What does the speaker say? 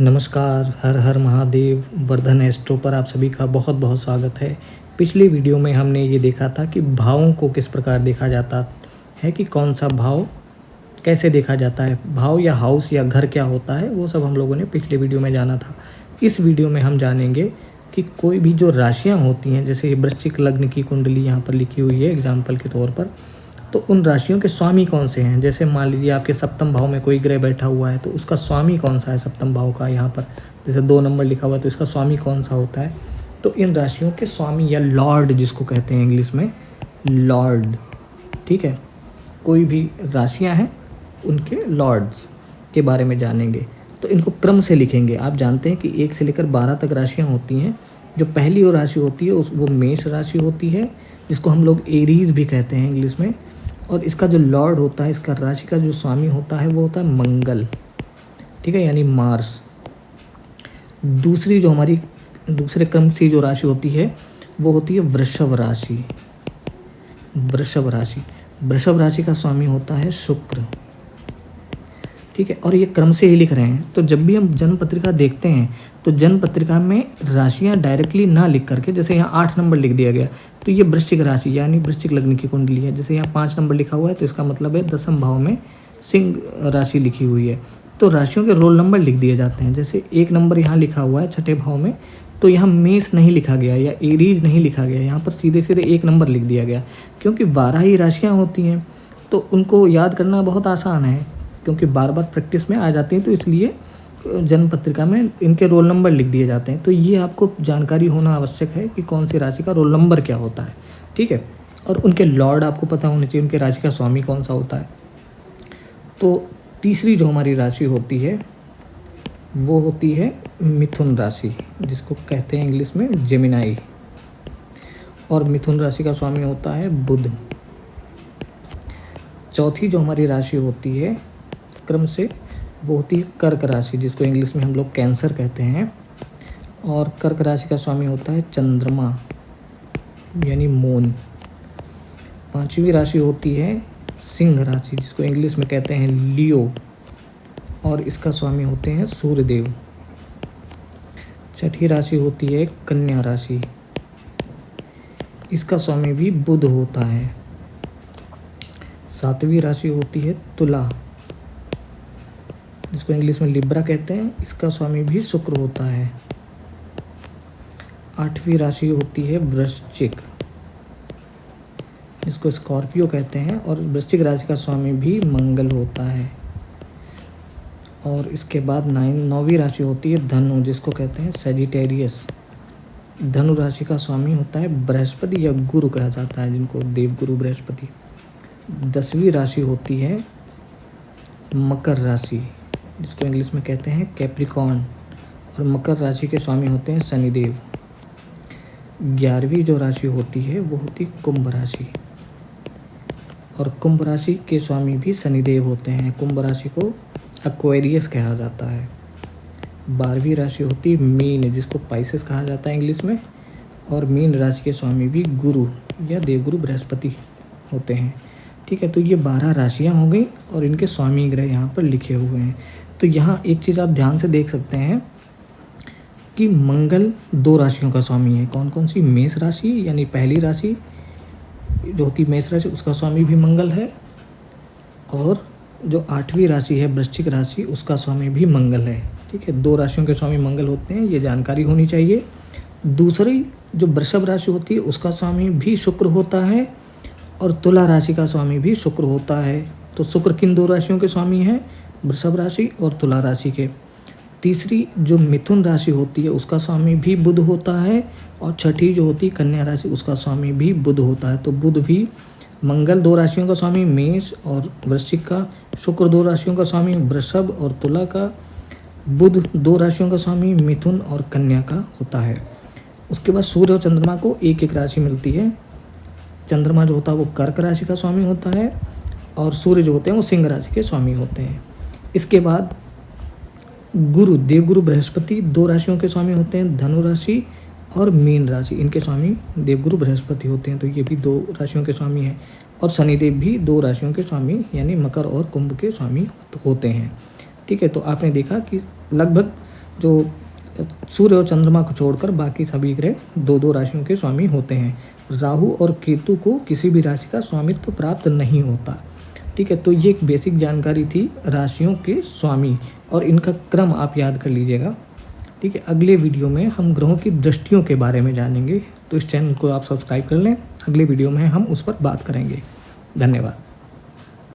नमस्कार, हर हर महादेव। वर्धन एस्ट्रो पर आप सभी का बहुत बहुत स्वागत है। पिछली वीडियो में हमने ये देखा था कि भावों को किस प्रकार देखा जाता है, कि कौन सा भाव कैसे देखा जाता है, भाव या हाउस या घर क्या होता है, वो सब हम लोगों ने पिछले वीडियो में जाना था। इस वीडियो में हम जानेंगे कि कोई भी जो राशियाँ होती हैं, जैसे वृश्चिक लग्न की कुंडली यहाँ पर लिखी हुई है एग्जाम्पल के तौर पर, तो उन राशियों के स्वामी कौन से हैं। जैसे मान लीजिए आपके सप्तम भाव में कोई ग्रह बैठा हुआ है, तो उसका स्वामी कौन सा है सप्तम भाव का। यहाँ पर जैसे 2 नंबर लिखा हुआ है, तो इसका स्वामी कौन सा होता है। तो इन राशियों के स्वामी या लॉर्ड जिसको कहते हैं इंग्लिश में लॉर्ड, ठीक है, कोई भी राशियाँ हैं उनके लॉर्ड्स के बारे में जानेंगे। तो इनको क्रम से लिखेंगे। आप जानते हैं कि 1 से लेकर 12 तक राशियाँ होती हैं। जो पहली वो राशि होती है वो मेष राशि होती है, जिसको हम लोग एरीज भी कहते हैं इंग्लिश में। और इसका जो लॉर्ड होता है, इसका राशि का जो स्वामी होता है वो होता है मंगल, ठीक है, यानी मार्स। दूसरी जो हमारी दूसरे क्रम से जो राशि होती है वो होती है वृषभ राशि। वृषभ राशि वृषभ राशि का स्वामी होता है शुक्र, ठीक है। और ये क्रम से ही लिख रहे हैं। तो जब भी हम जन्म पत्रिका देखते हैं तो जन्म पत्रिका में राशियां डायरेक्टली ना लिख करके, जैसे यहाँ 8 नंबर लिख दिया गया तो ये वृश्चिक राशि यानी वृश्चिक लग्न की कुंडली है। जैसे यहाँ 5 नंबर लिखा हुआ है तो इसका मतलब है 10वें भाव में सिंह राशि लिखी हुई है। तो राशियों के रोल नंबर लिख दिए जाते हैं। जैसे 1 नंबर यहाँ लिखा हुआ है 6ठे भाव में, तो यहाँ मेष नहीं लिखा गया या एरीज नहीं लिखा गया, यहाँ पर सीधे सीधे 1 नंबर लिख दिया गया। क्योंकि 12 ही राशियाँ होती हैं तो उनको याद करना बहुत आसान है, क्योंकि बार बार प्रैक्टिस में आ जाती हैं, तो इसलिए जन्म पत्रिका में इनके रोल नंबर लिख दिए जाते हैं। तो ये आपको जानकारी होना आवश्यक है कि कौन सी राशि का रोल नंबर क्या होता है, ठीक है। और उनके लॉर्ड आपको पता होने चाहिए, उनके राशि का स्वामी कौन सा होता है। तो तीसरी जो हमारी राशि होती है वो होती है मिथुन राशि, जिसको कहते हैं इंग्लिश में जेमिनाई। और मिथुन राशि का स्वामी होता है बुध। चौथी जो हमारी राशि होती है क्रम से वो होती है कर्क राशि, जिसको इंग्लिश में हम लोग कैंसर कहते हैं। और कर्क राशि का स्वामी होता है चंद्रमा यानी मून। 5वीं राशि होती है सिंह राशि, जिसको इंग्लिश में कहते हैं लियो, और इसका स्वामी होते हैं सूर्यदेव। 6ठी राशि होती है कन्या राशि, इसका स्वामी भी बुध होता है। 7वीं राशि होती है तुला, जिसको इंग्लिश में लिब्रा कहते हैं, इसका स्वामी भी शुक्र होता है। 8वीं राशि होती है वृश्चिक, जिसको स्कॉर्पियो कहते हैं, और वृश्चिक राशि का स्वामी भी मंगल होता है। और इसके बाद 9वीं राशि होती है धनु, जिसको कहते हैं सजिटेरियस। धनु राशि का स्वामी होता है बृहस्पति या गुरु कहा जाता है, जिनको देवगुरु बृहस्पति। 10वीं राशि होती है मकर राशि, जिसको इंग्लिश में कहते हैं कैप्रिकॉर्न, और मकर राशि के स्वामी होते हैं शनिदेव। 11वीं जो राशि होती है वो होती है कुंभ राशि, और कुंभ राशि के स्वामी भी शनिदेव होते हैं। कुंभ राशि को एक्वेरियस कहा जाता है। 12वीं राशि होती है मीन, जिसको पाइसेस कहा जाता है इंग्लिश में, और मीन राशि के स्वामी भी गुरु या देवगुरु बृहस्पति होते हैं, ठीक है। तो ये 12 राशियाँ हो गई और इनके स्वामी ग्रह यहाँ पर लिखे हुए हैं। तो यहाँ एक चीज़ आप ध्यान से देख सकते हैं कि मंगल 2 राशियों का स्वामी है। कौन कौन सी? मेष राशि यानी पहली राशि जो होती है मेष राशि, उसका स्वामी भी मंगल है। और जो 8वीं राशि है वृश्चिक राशि, उसका स्वामी भी मंगल है, ठीक है। 2 राशियों के स्वामी मंगल होते हैं, ये जानकारी होनी चाहिए। दूसरी जो वृषभ राशि होती है उसका स्वामी भी शुक्र होता है, और तुला राशि का स्वामी भी शुक्र होता है। तो शुक्र किन 2 राशियों के स्वामी हैं? वृषभ राशि और तुला राशि के। तीसरी जो मिथुन राशि होती है उसका स्वामी भी बुध होता है, और 6ठी जो होती है कन्या राशि, उसका स्वामी भी बुध होता है। तो बुध भी मंगल 2 राशियों का स्वामी मेष और वृश्चिक का, शुक्र 2 राशियों का स्वामी वृषभ और तुला का, बुध 2 राशियों का स्वामी मिथुन और कन्या का होता है। उसके बाद सूर्य और चंद्रमा को एक एक राशि मिलती है। चंद्रमा जो होता है वो कर्क राशि का स्वामी होता है, और सूर्य जो होते हैं वो सिंह राशि के स्वामी होते हैं। इसके बाद गुरु देवगुरु बृहस्पति 2 राशियों के स्वामी होते हैं, धनु राशि और मीन राशि, इनके स्वामी देवगुरु बृहस्पति होते हैं। तो ये भी 2 राशियों के स्वामी हैं। और शनिदेव भी 2 राशियों के स्वामी यानी मकर और कुंभ के स्वामी होते हैं, ठीक है। तो आपने देखा कि लगभग जो सूर्य और चंद्रमा को छोड़कर बाकी सभी ग्रह 2-2 राशियों के स्वामी होते हैं। राहु और केतु को किसी भी राशि का स्वामित्व प्राप्त नहीं होता। ठीक है, तो ये एक बेसिक जानकारी थी राशियों के स्वामी, और इनका क्रम आप याद कर लीजिएगा। ठीक है, अगले वीडियो में हम ग्रहों की दृष्टियों के बारे में जानेंगे, तो इस चैनल को आप सब्सक्राइब कर लें। अगले वीडियो में हम उस पर बात करेंगे। धन्यवाद।